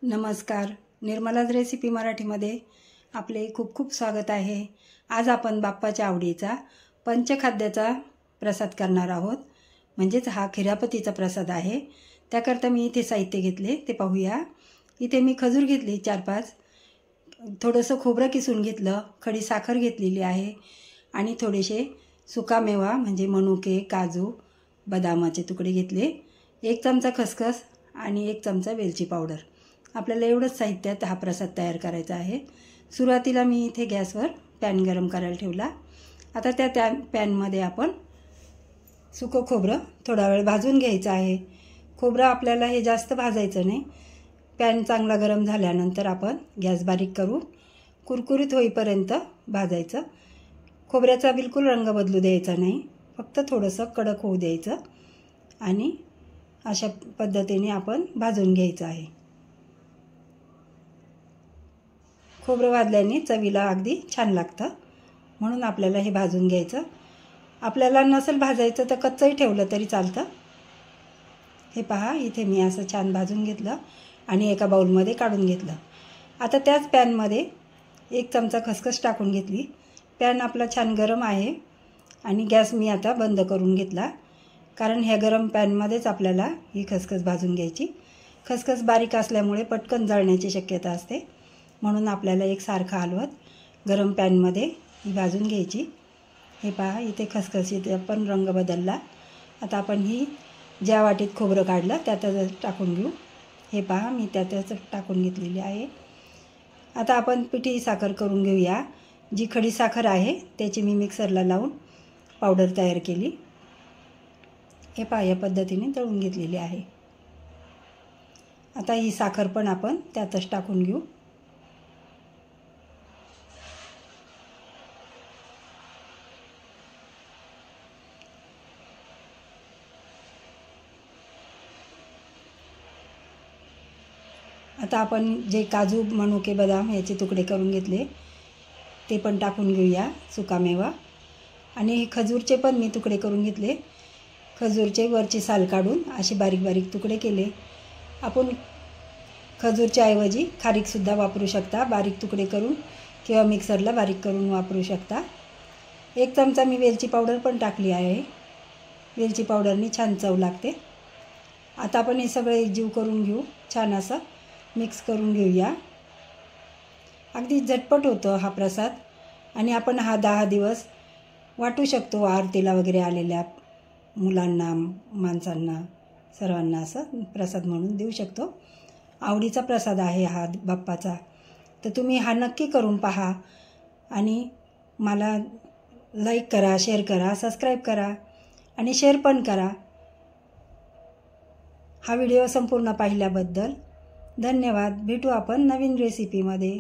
नमस्कार, निर्मलाज रेसिपी मराठीमध्ये आपले खूप खूप स्वागत आहे। आज आपण बाप्पाच्या आवडीचा पंचखाद्याचा प्रसाद करणार आहोत, म्हणजेच हा खिरापतीचा प्रसाद आहे। त्याकरता मी इथे साहित्य घेतले ते पाहूया। इथे मी खजूर घेतली 4-5, थोडंसं खोबरं किसून घेतलं, खडी साखर घेतलेली आहे आणि थोडेसे सुकामेवा म्हणजे मनुके, काजू, बदामाचे तुकडे घेतले, 1 चमचा खसखस आणि 1 चमचा वेलची पावडर। आपल्याला एवढंच साहित्यात हा प्रसाद तयार करायचा आहे। सुरुवातीला मी इथे गॅसवर पॅन गरम करायला ठेवला। आता त्या पॅनमध्ये आपण सुकं खोबरं थोडा वेळ भाजून घ्यायचं आहे। खोबरं आपल्याला हे जास्त भाजायचं नाही। पॅन चांगला गरम झाल्यानंतर आपण गॅस बारीक करून कुरकुरीत होईपर्यंत भाजायचं। खोबऱ्याचा बिलकुल रंग बदलू द्यायचा नाही, फक्त थोडंसं कडक होऊ द्यायचं आणि अशा पद्धतीने आपण भाजून घ्यायचं आहे। खोबरं भाजल्याने चवीला अगदी छान लागतं, म्हणून आपल्याला हे भाजून घ्यायचं। आपल्याला नसेल भाजायचं तर कच्चंही ठेवलं तरी चालतं। हे पहा, इथे मी असं छान भाजून घेतलं आणि एका बाउलमध्ये काढून घेतलं। आता त्याच पॅनमध्ये 1 चमचा खसखस टाकून घेतली। पॅन आपला छान गरम आहे आणि गॅस मी आता बंद करून घेतला, कारण ह्या गरम पॅनमध्येच आपल्याला ही खसखस भाजून घ्यायची। खसखस बारीक असल्यामुळे पटकन जळण्याची शक्यता असते, म्हणून आपल्याला एकसारखं हलवत गरम पॅनमध्ये ही भाजून घ्यायची। हे पहा, इथे खसखसीत पण रंग बदलला। आता आपण ही ज्या वाटीत खोबरं काढलं त्यातच टाकून घेऊ। हे पहा, मी त्यातच टाकून घेतलेली आहे। आता आपण पिठी साखर करून घेऊया। जी खडी साखर आहे त्याची मी मिक्सरला लावून पावडर तयार केली। हे पहा, या पद्धतीने दळून घेतलेली आहे। आता ही साखर पण आपण त्यातच टाकून घेऊ। आता आपण जे काजू, मनुके, बदाम याचे तुकडे करून घेतले ते पण टाकून घेऊया, सुकामेवा। आणि खजूरचे पण मी तुकडे करून घेतले। खजूरचे वरची साल काढून असे बारीक बारीक तुकडे केले। आपण खजूरच्या ऐवजी खारीकसुद्धा वापरू शकता, बारीक तुकडे करून, किंवा मिक्सरला बारीक करून वापरू शकता। 1 चमचा मी वेलची पावडर पण टाकली आहे। वेलची पावडरनी छान चव लागते। आता आपण हे सगळं एकजीव करून घेऊ, छान असं मिक्स करून घेऊया। अगदी झटपट होतं हा प्रसाद आणि आपण हा 10 दिवस वाटू शकतो आरतीला वगैरे आलेल्या मुलांना, माणसांना, सर्वांना असं प्रसाद म्हणून देऊ शकतो। आवडीचा प्रसाद आहे हा बाप्पाचा, तर तुम्ही हा नक्की करून पहा आणि मला लाईक करा, शेअर करा, सबस्क्राईब करा आणि शेअर पण करा। हा व्हिडिओ संपूर्ण पाहिल्याबद्दल धन्यवाद। भेटू आपण नवीन रेसिपीमध्ये।